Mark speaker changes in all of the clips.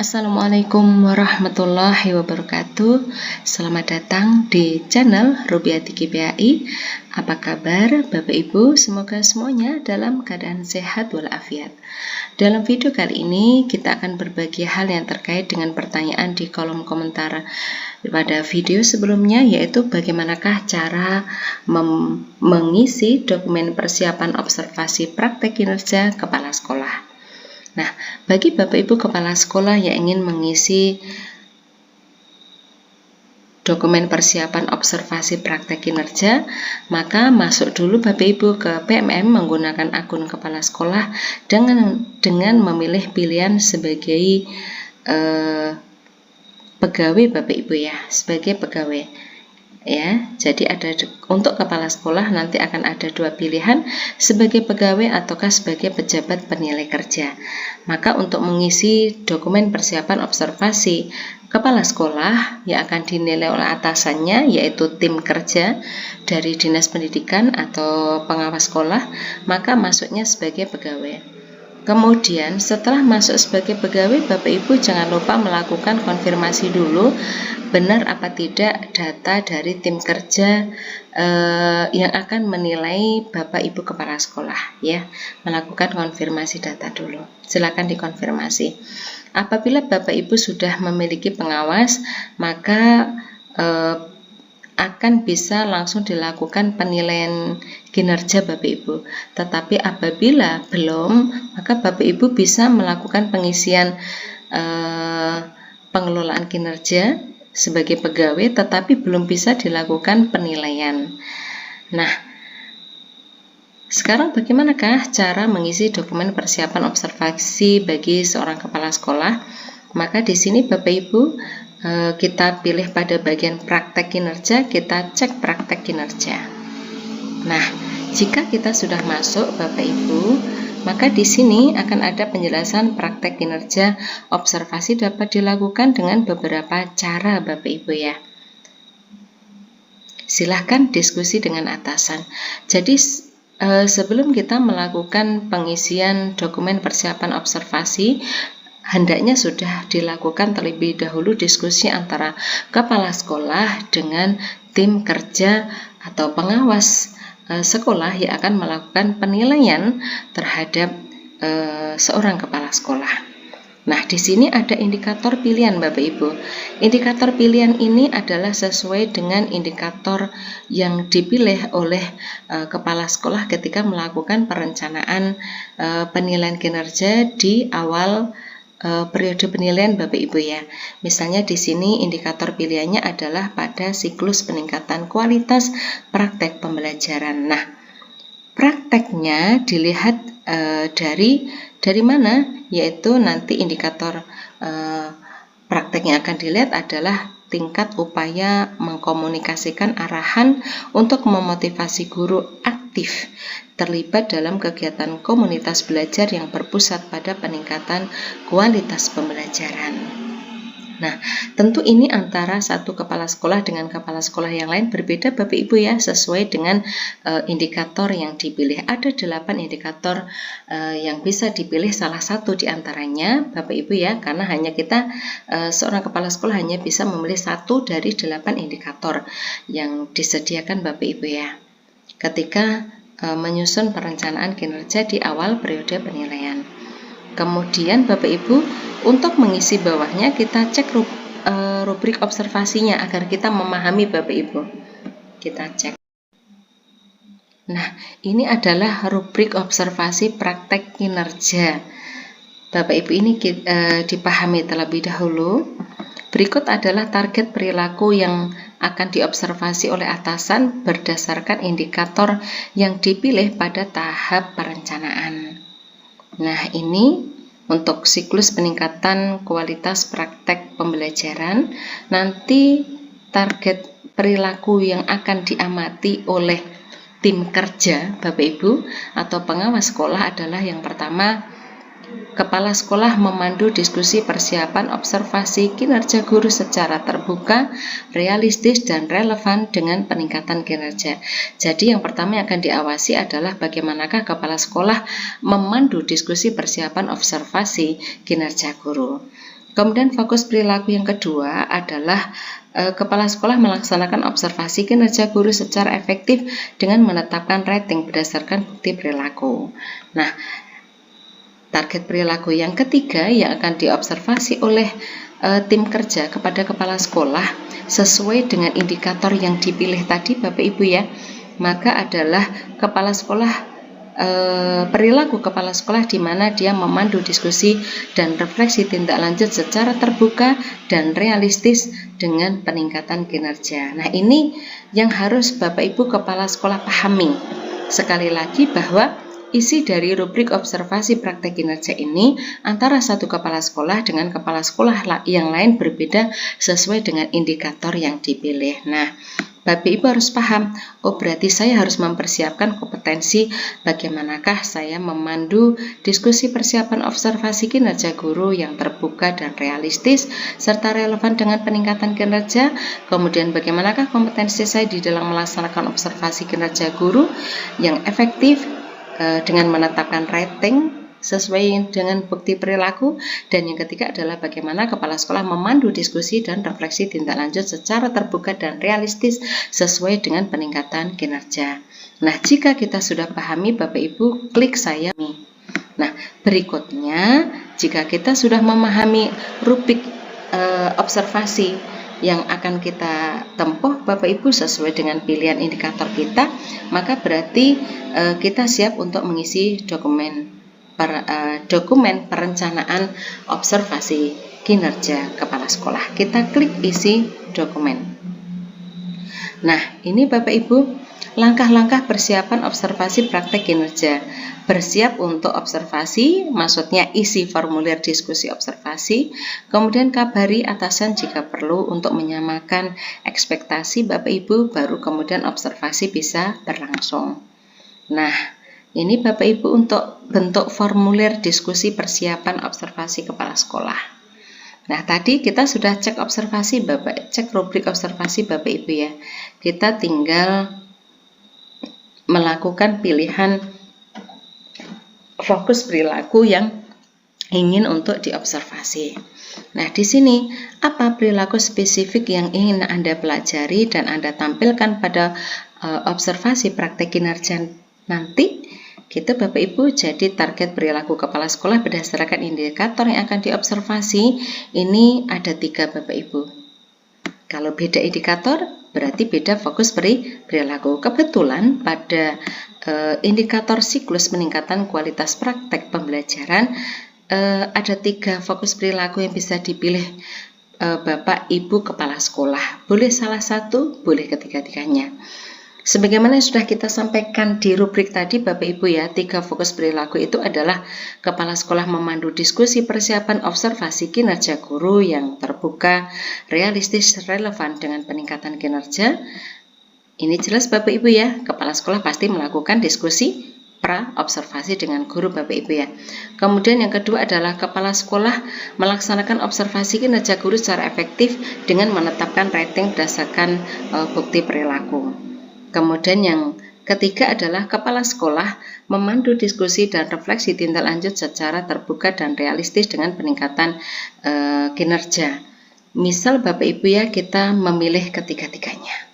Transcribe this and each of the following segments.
Speaker 1: Assalamualaikum warahmatullahi wabarakatuh. Selamat datang di channel Rubiati GPAI. Apa kabar Bapak Ibu? Semoga semuanya dalam keadaan sehat walafiat. Dalam video kali ini kita akan berbagi hal yang terkait dengan pertanyaan di kolom komentar pada video sebelumnya, yaitu bagaimanakah cara mengisi dokumen persiapan observasi praktek kinerja kepala sekolah. Nah, bagi Bapak Ibu Kepala Sekolah yang ingin mengisi dokumen persiapan observasi praktek kinerja, maka masuk dulu Bapak Ibu ke PMM menggunakan akun Kepala Sekolah dengan memilih pilihan sebagai pegawai Bapak Ibu ya, sebagai pegawai. Ya, jadi untuk kepala sekolah nanti akan ada dua pilihan, sebagai pegawai ataukah sebagai pejabat penilai kerja. Maka untuk mengisi dokumen persiapan observasi kepala sekolah yang akan dinilai oleh atasannya, yaitu tim kerja dari Dinas Pendidikan atau pengawas sekolah, maka masuknya sebagai pegawai. Kemudian setelah masuk sebagai pegawai, Bapak Ibu jangan lupa melakukan konfirmasi dulu benar apa tidak data dari tim kerja yang akan menilai Bapak Ibu Kepala Sekolah ya. Melakukan konfirmasi data dulu. Silakan dikonfirmasi. Apabila Bapak Ibu sudah memiliki pengawas, maka akan bisa langsung dilakukan penilaian kinerja Bapak Ibu. Tetapi apabila belum, maka Bapak Ibu bisa melakukan pengisian pengelolaan kinerja sebagai pegawai, tetapi belum bisa dilakukan penilaian. Nah, sekarang bagaimanakah cara mengisi dokumen persiapan observasi bagi seorang kepala sekolah? Maka di sini Bapak Ibu kita pilih pada bagian praktek kinerja, kita cek praktek kinerja. Nah, jika kita sudah masuk Bapak Ibu, maka di sini akan ada penjelasan praktek kinerja observasi dapat dilakukan dengan beberapa cara Bapak Ibu ya. Silahkan diskusi dengan atasan. Jadi sebelum kita melakukan pengisian dokumen persiapan observasi, hendaknya sudah dilakukan terlebih dahulu diskusi antara kepala sekolah dengan tim kerja atau pengawas sekolah yang akan melakukan penilaian terhadap seorang kepala sekolah. Nah, di sini ada indikator pilihan Bapak Ibu. Indikator pilihan ini adalah sesuai dengan indikator yang dipilih oleh kepala sekolah ketika melakukan perencanaan penilaian kinerja di awal periode penilaian Bapak Ibu ya. Misalnya di sini indikator pilihannya adalah pada siklus peningkatan kualitas praktek pembelajaran. Nah, prakteknya dilihat dari mana? Yaitu nanti indikator prakteknya akan dilihat adalah tingkat upaya mengkomunikasikan arahan untuk memotivasi guru aktif terlibat dalam kegiatan komunitas belajar yang berpusat pada peningkatan kualitas pembelajaran. Nah, tentu ini antara satu kepala sekolah dengan kepala sekolah yang lain berbeda Bapak Ibu ya, sesuai dengan indikator yang dipilih. Ada 8 indikator yang bisa dipilih salah satu di antaranya Bapak Ibu ya, karena hanya kita seorang kepala sekolah hanya bisa memilih satu dari 8 indikator yang disediakan Bapak Ibu ya, ketika menyusun perencanaan kinerja di awal periode penilaian. Kemudian Bapak Ibu, untuk mengisi bawahnya kita cek rubrik observasinya agar kita memahami Bapak Ibu. Kita cek. Nah, ini adalah rubrik observasi praktek kinerja. Bapak Ibu, ini dipahami terlebih dahulu. Berikut adalah target perilaku yang akan diobservasi oleh atasan berdasarkan indikator yang dipilih pada tahap perencanaan. Nah, ini untuk siklus peningkatan kualitas praktek pembelajaran. Nanti target perilaku yang akan diamati oleh tim kerja Bapak Ibu atau pengawas sekolah adalah yang pertama, kepala sekolah memandu diskusi persiapan observasi kinerja guru secara terbuka, realistis, dan relevan dengan peningkatan kinerja. Jadi yang pertama yang akan diawasi adalah bagaimanakah kepala sekolah memandu diskusi persiapan observasi kinerja guru. Kemudian fokus perilaku yang kedua adalah kepala sekolah melaksanakan observasi kinerja guru secara efektif dengan menetapkan rating berdasarkan bukti perilaku. Nah, target perilaku yang ketiga yang akan diobservasi oleh tim kerja kepada kepala sekolah sesuai dengan indikator yang dipilih tadi Bapak Ibu ya, maka adalah kepala sekolah perilaku kepala sekolah di mana dia memandu diskusi dan refleksi tindak lanjut secara terbuka dan realistis dengan peningkatan kinerja. Nah, ini yang harus Bapak Ibu kepala sekolah pahami. Sekali lagi bahwa isi dari rubrik observasi praktek kinerja ini antara satu kepala sekolah dengan kepala sekolah yang lain berbeda sesuai dengan indikator yang dipilih. Nah, Bapak Ibu harus paham, oh berarti saya harus mempersiapkan kompetensi bagaimanakah saya memandu diskusi persiapan observasi kinerja guru yang terbuka dan realistis serta relevan dengan peningkatan kinerja. Kemudian bagaimanakah kompetensi saya di dalam melaksanakan observasi kinerja guru yang efektif dengan menetapkan rating sesuai dengan bukti perilaku. Dan yang ketiga adalah bagaimana kepala sekolah memandu diskusi dan refleksi tindak lanjut secara terbuka dan realistis sesuai dengan peningkatan kinerja. Nah, jika kita sudah pahami Bapak Ibu, klik saya. Nah, berikutnya jika kita sudah memahami rubrik observasi yang akan kita tempuh Bapak Ibu sesuai dengan pilihan indikator kita, maka berarti kita siap untuk mengisi dokumen perencanaan observasi kinerja kepala sekolah. Kita klik isi dokumen. Nah, ini Bapak Ibu langkah-langkah persiapan observasi praktek kinerja. Bersiap untuk observasi, maksudnya isi formulir diskusi observasi, kemudian kabari atasan jika perlu untuk menyamakan ekspektasi Bapak Ibu, baru kemudian observasi bisa berlangsung. Nah, ini Bapak Ibu untuk bentuk formulir diskusi persiapan observasi kepala sekolah. Nah, tadi kita sudah cek observasi cek rubrik observasi Bapak Ibu ya. Kita tinggal melakukan pilihan fokus perilaku yang ingin untuk diobservasi. Nah, di sini apa perilaku spesifik yang ingin Anda pelajari dan Anda tampilkan pada observasi praktek kinerja nanti? Kita Bapak Ibu jadi target perilaku kepala sekolah berdasarkan indikator yang akan diobservasi. Ini ada 3 Bapak Ibu. Kalau beda indikator berarti beda fokus perilaku. Kebetulan pada indikator siklus peningkatan kualitas praktek pembelajaran ada 3 fokus perilaku yang bisa dipilih Bapak Ibu kepala sekolah. Boleh salah satu, boleh ketiga-tiganya. Sebagaimana sudah kita sampaikan di rubrik tadi Bapak Ibu ya, 3 fokus perilaku itu adalah kepala sekolah memandu diskusi persiapan observasi kinerja guru yang terbuka, realistis, relevan dengan peningkatan kinerja. Ini jelas Bapak Ibu ya, kepala sekolah pasti melakukan diskusi pra-observasi dengan guru Bapak Ibu ya. Kemudian yang kedua adalah kepala sekolah melaksanakan observasi kinerja guru secara efektif dengan menetapkan rating berdasarkan bukti perilaku. Kemudian yang ketiga adalah kepala sekolah memandu diskusi dan refleksi tindak lanjut secara terbuka dan realistis dengan peningkatan kinerja. Misal Bapak Ibu ya, kita memilih ketiga-tiganya.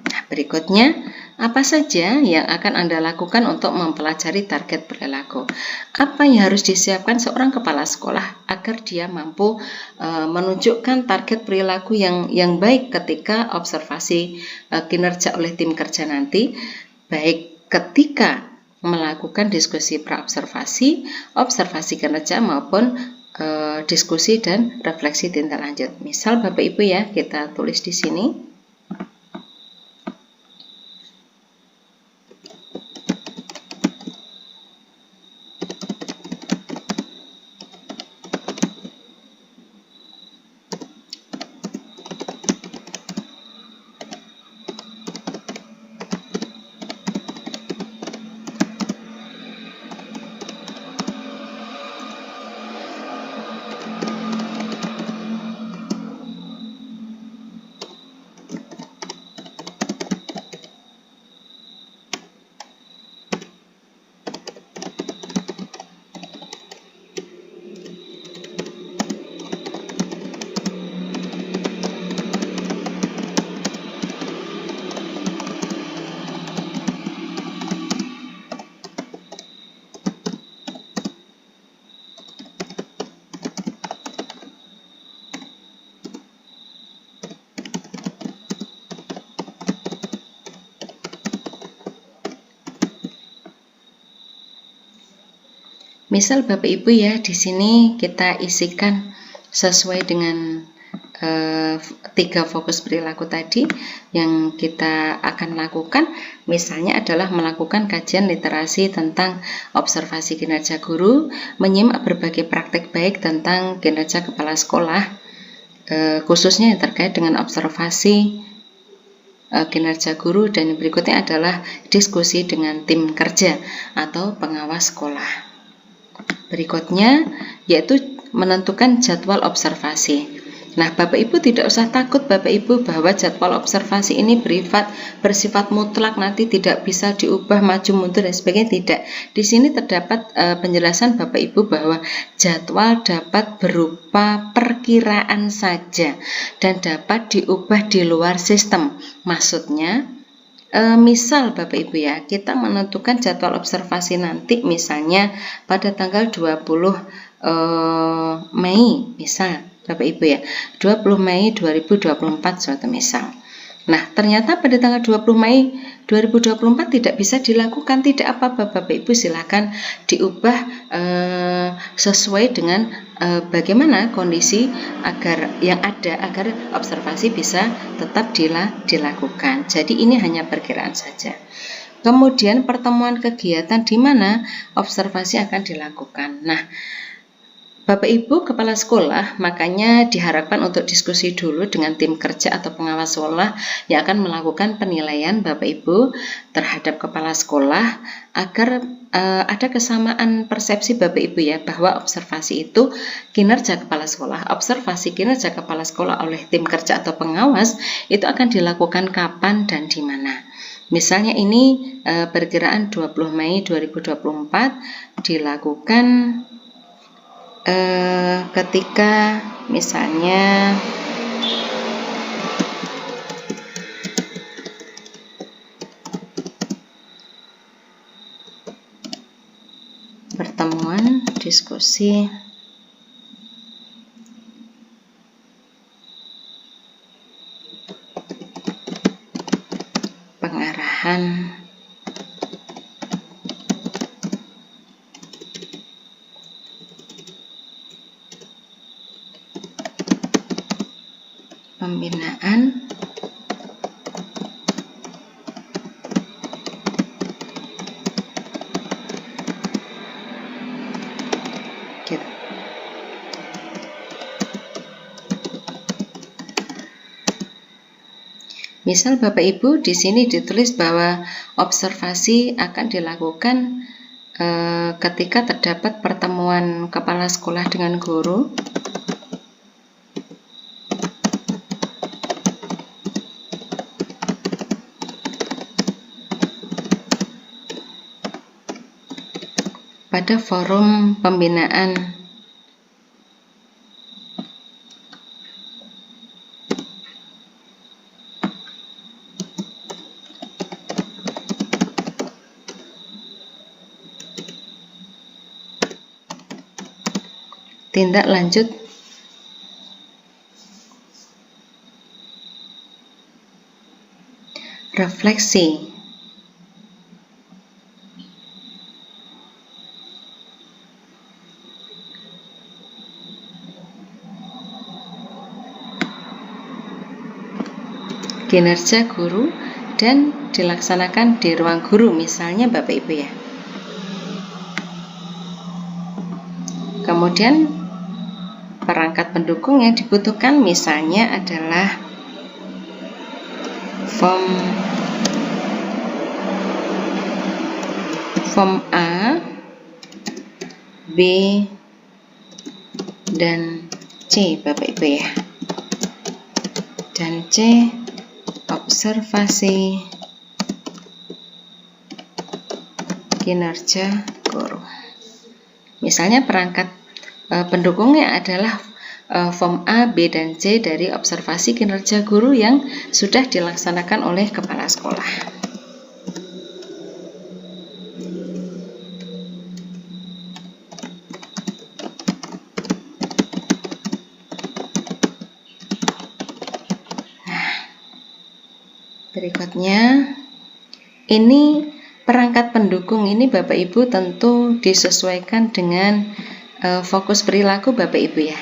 Speaker 1: Nah, berikutnya apa saja yang akan Anda lakukan untuk mempelajari target perilaku? Apa yang harus disiapkan seorang kepala sekolah agar dia mampu menunjukkan target perilaku yang baik ketika observasi kinerja oleh tim kerja nanti, baik ketika melakukan diskusi pra-observasi, observasi kinerja maupun diskusi dan refleksi tindak lanjut. Misal Bapak Ibu ya, kita tulis di sini. Misal Bapak Ibu ya, di sini kita isikan sesuai dengan 3 fokus perilaku tadi yang kita akan lakukan. Misalnya adalah melakukan kajian literasi tentang observasi kinerja guru, menyimak berbagai praktek baik tentang kinerja kepala sekolah, khususnya yang terkait dengan observasi kinerja guru, dan berikutnya adalah diskusi dengan tim kerja atau pengawas sekolah. Berikutnya yaitu menentukan jadwal observasi. Nah, Bapak Ibu tidak usah takut Bapak Ibu bahwa jadwal observasi ini bersifat mutlak, nanti tidak bisa diubah maju mundur dan sebagainya, tidak. Di sini terdapat penjelasan Bapak Ibu bahwa jadwal dapat berupa perkiraan saja dan dapat diubah di luar sistem. Maksudnya misal Bapak Ibu ya, kita menentukan jadwal observasi nanti misalnya pada tanggal 20 Mei misal Bapak Ibu ya, 20 Mei 2024 suatu misal. Nah, ternyata pada tanggal 20 Mei 2024 tidak bisa dilakukan, tidak apa-apa Bapak Ibu, silakan diubah sesuai dengan bagaimana kondisi yang ada agar observasi bisa tetap dilakukan. Jadi ini hanya perkiraan saja. Kemudian pertemuan kegiatan di mana observasi akan dilakukan. Nah, Bapak Ibu Kepala Sekolah makanya diharapkan untuk diskusi dulu dengan tim kerja atau pengawas sekolah yang akan melakukan penilaian Bapak Ibu terhadap Kepala Sekolah agar ada kesamaan persepsi Bapak Ibu ya, bahwa observasi itu kinerja Kepala Sekolah, observasi kinerja Kepala Sekolah oleh tim kerja atau pengawas itu akan dilakukan kapan dan di mana. Misalnya ini perkiraan 20 Mei 2024 dilakukan ketika misalnya pertemuan diskusi pengarahan pembinaan gitu. Misal Bapak Ibu di sini ditulis bahwa observasi akan dilakukan ketika terdapat pertemuan kepala sekolah dengan guru pada forum pembinaan tindak lanjut refleksi kinerja guru dan dilaksanakan di ruang guru misalnya Bapak Ibu ya. Kemudian perangkat pendukung yang dibutuhkan misalnya adalah form A, B, dan C Bapak Ibu ya. Dan C observasi kinerja guru. Misalnya perangkat pendukungnya adalah form A, B, dan C dari observasi kinerja guru yang sudah dilaksanakan oleh kepala sekolah. Nah, berikutnya ini perangkat pendukung ini Bapak Ibu tentu disesuaikan dengan fokus perilaku Bapak Ibu ya.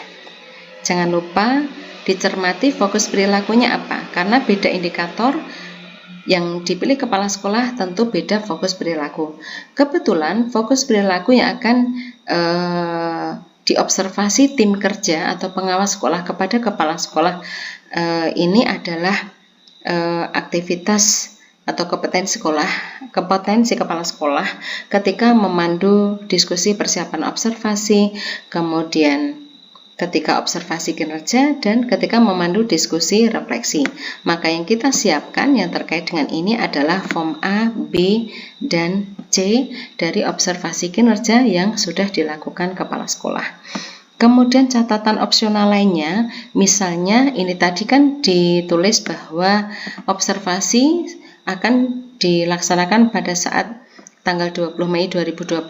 Speaker 1: Jangan lupa dicermati fokus perilakunya apa, karena beda indikator yang dipilih kepala sekolah tentu beda fokus perilaku. Kebetulan fokus perilaku yang akan diobservasi tim kerja atau pengawas sekolah kepada kepala sekolah ini adalah aktivitas atau kompetensi kepala sekolah ketika memandu diskusi persiapan observasi, kemudian ketika observasi kinerja, dan ketika memandu diskusi refleksi. Maka yang kita siapkan yang terkait dengan ini adalah form A, B, dan C dari observasi kinerja yang sudah dilakukan kepala sekolah. Kemudian catatan opsional lainnya, misalnya ini tadi kan ditulis bahwa observasi akan dilaksanakan pada saat tanggal 20 Mei 2024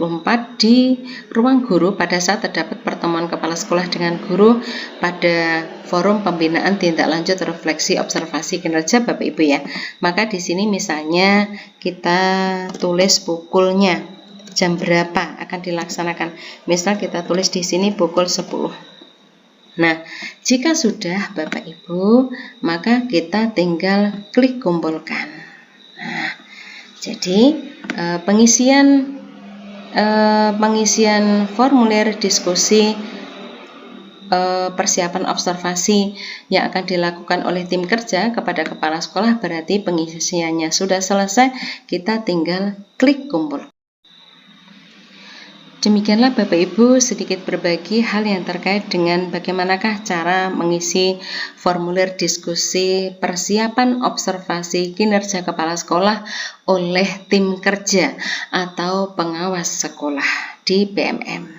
Speaker 1: di ruang guru pada saat terdapat pertemuan kepala sekolah dengan guru pada forum pembinaan tindak lanjut refleksi observasi kinerja Bapak Ibu ya. Maka di sini misalnya kita tulis pukulnya, jam berapa akan dilaksanakan. Misal kita tulis di sini pukul 10. Nah, jika sudah Bapak Ibu, maka kita tinggal klik kumpulkan. Nah, jadi pengisian formulir diskusi persiapan observasi yang akan dilakukan oleh tim kerja kepada kepala sekolah berarti pengisiannya sudah selesai, kita tinggal klik kumpul. Demikianlah Bapak Ibu sedikit berbagi hal yang terkait dengan bagaimanakah cara mengisi formulir diskusi persiapan observasi kinerja kepala sekolah oleh tim kerja atau pengawas sekolah di PMM.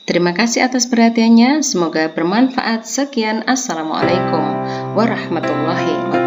Speaker 1: Terima kasih atas perhatiannya, semoga bermanfaat. Sekian, Assalamualaikum warahmatullahi wabarakatuh.